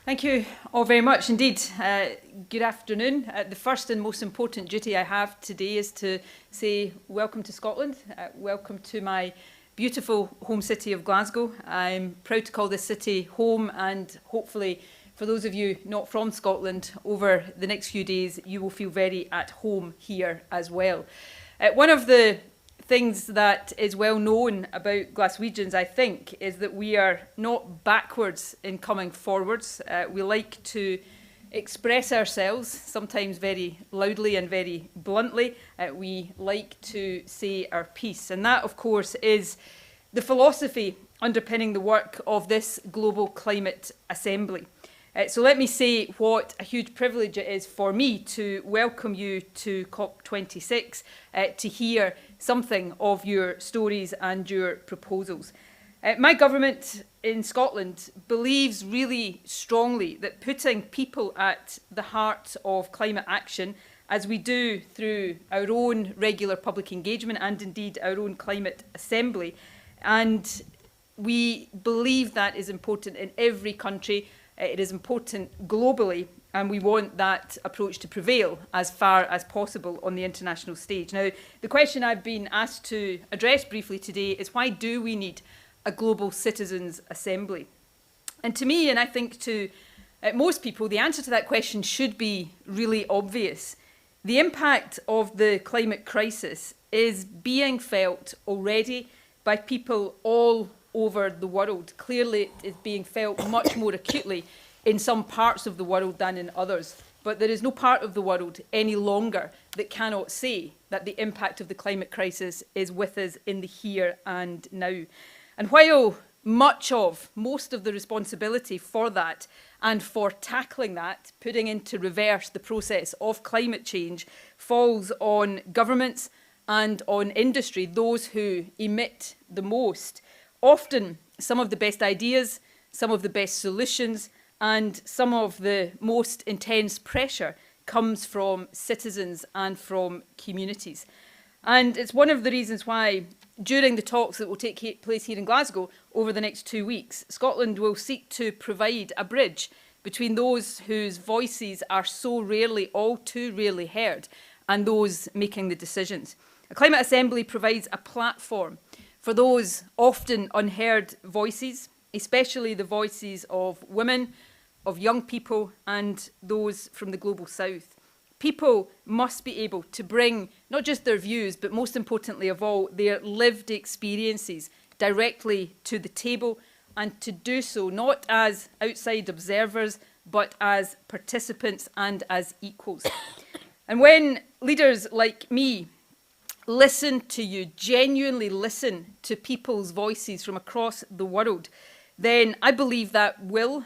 Thank you all very much indeed. Good afternoon. The first and most important duty I have today is to say welcome to Scotland, welcome to my beautiful home city of Glasgow. I'm proud to call this city home, and hopefully for those of you not from Scotland, over the next few days you will feel very at home here as well. One of the things that is well known about Glaswegians, I think, is that we are not backwards in coming forwards. We like to express ourselves, sometimes very loudly and very bluntly. We like to say our piece. And that, of course, is the philosophy underpinning the work of this Global Climate Assembly. So let me say what a huge privilege it is for me to welcome you to COP26 to hear something of your stories and your proposals. My government in Scotland believes really strongly that putting people at the heart of climate action, as we do through our own regular public engagement and indeed our own climate assembly, and we believe that is important in every country. It is important globally, and we want that approach to prevail as far as possible on the international stage. Now, the question I've been asked to address briefly today is, why do we need a global citizens' assembly? And to me, and I think to most people, the answer to that question should be really obvious. The impact of the climate crisis is being felt already by people all over the world. Clearly, it is being felt much more acutely in some parts of the world than in others. But there is no part of the world any longer that cannot say that the impact of the climate crisis is with us in the here and now. And while most of the responsibility for that and for tackling that, putting into reverse the process of climate change, falls on governments and on industry, those who emit the most, often some of the best ideas, some of the best solutions, and some of the most intense pressure comes from citizens and from communities. And it's one of the reasons why, during the talks that will take place here in Glasgow over the next 2 weeks, Scotland will seek to provide a bridge between those whose voices are so rarely, all too rarely heard, and those making the decisions. A climate assembly provides a platform for those often unheard voices, especially the voices of women, of young people, and those from the global south. People must be able to bring not just their views, but most importantly of all, their lived experiences directly to the table, and to do so not as outside observers, but as participants and as equals. And when leaders like me listen to you, genuinely listen to people's voices from across the world, then I believe that will,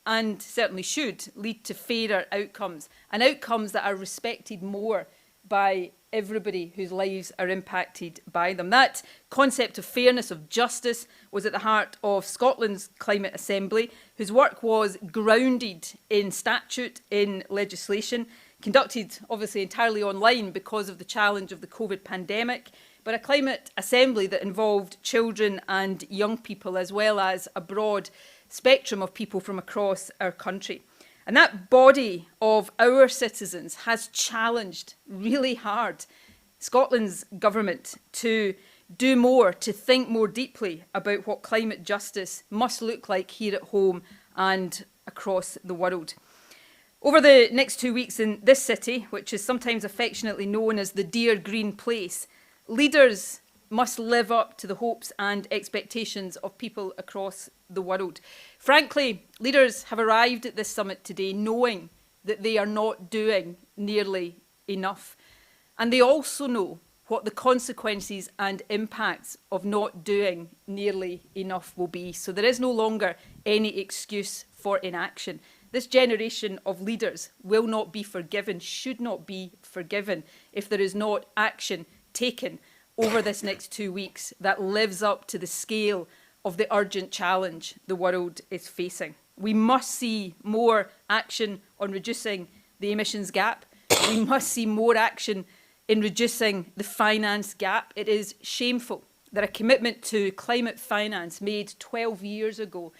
and certainly should, lead to fairer outcomes, and outcomes that are respected more by everybody whose lives are impacted by them. That concept of fairness, of justice, was at the heart of Scotland's Climate Assembly, whose work was grounded in statute, in legislation, conducted obviously entirely online because of the challenge of the COVID pandemic, but a climate assembly that involved children and young people, as well as a broad spectrum of people from across our country. And that body of our citizens has challenged really hard Scotland's government to do more, to think more deeply about what climate justice must look like here at home and across the world. Over the next 2 weeks in this city, which is sometimes affectionately known as the Dear Green Place, leaders must live up to the hopes and expectations of people across the world. Frankly, leaders have arrived at this summit today knowing that they are not doing nearly enough. And they also know what the consequences and impacts of not doing nearly enough will be. So there is no longer any excuse for inaction. This generation of leaders will not be forgiven, should not be forgiven, if there is not action taken over this next 2 weeks that lives up to the scale of the urgent challenge the world is facing. We must see more action on reducing the emissions gap. We must see more action in reducing the finance gap. It is shameful that a commitment to climate finance made 12 years ago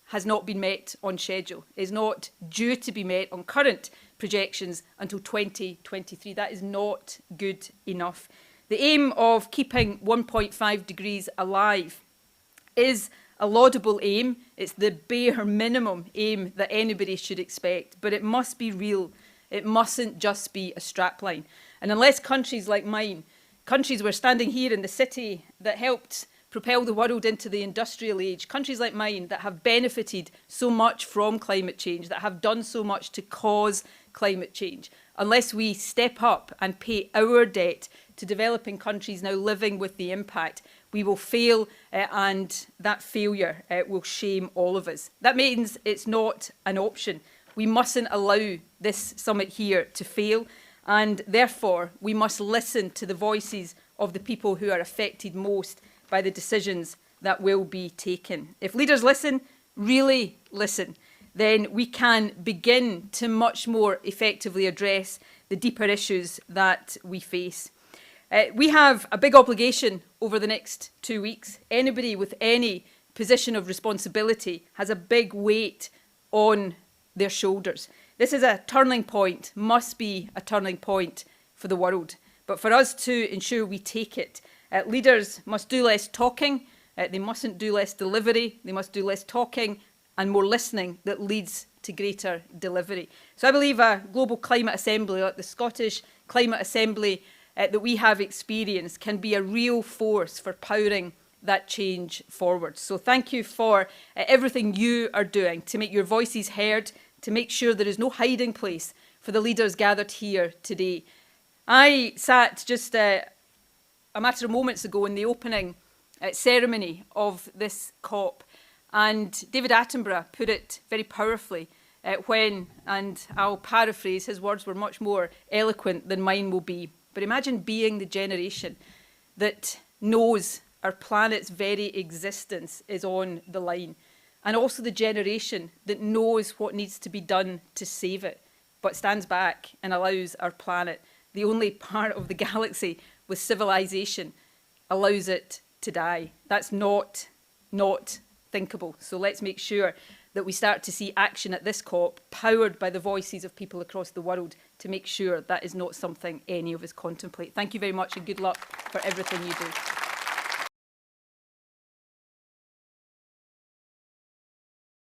has not been met on schedule, is not due to be met on current projections until 2023. That is not good enough. The aim of keeping 1.5 degrees alive is a laudable aim. It's the bare minimum aim that anybody should expect, but it must be real. It mustn't just be a strapline. And unless countries like mine, countries we're standing here in the city that helped propel the world into the industrial age, countries like mine that have benefited so much from climate change, that have done so much to cause climate change, unless we step up and pay our debt to developing countries now living with the impact, we will fail, and that failure will shame all of us. That means it's not an option. We mustn't allow this summit here to fail, and therefore we must listen to the voices of the people who are affected most by the decisions that will be taken. If leaders listen, really listen, then we can begin to much more effectively address the deeper issues that we face. We have a big obligation over the next 2 weeks. Anybody with any position of responsibility has a big weight on their shoulders. This is a turning point, must be a turning point for the world. But for us to ensure we take it, leaders must do less talking, they mustn't do less delivery, they must do less talking and more listening that leads to greater delivery. So I believe a global climate assembly like the Scottish Climate Assembly that we have experienced can be a real force for powering that change forward. So thank you for everything you are doing to make your voices heard, to make sure there is no hiding place for the leaders gathered here today. I sat just a matter of moments ago in the opening ceremony of this COP, and David Attenborough put it very powerfully when, and I'll paraphrase, his words were much more eloquent than mine will be, but imagine being the generation that knows our planet's very existence is on the line, and also the generation that knows what needs to be done to save it, but stands back and allows our planet, the only part of the galaxy with civilization, allows it to die. That's not thinkable. So let's make sure that we start to see action at this COP, powered by the voices of people across the world, to make sure that is not something any of us contemplate. Thank you very much and good luck for everything you do.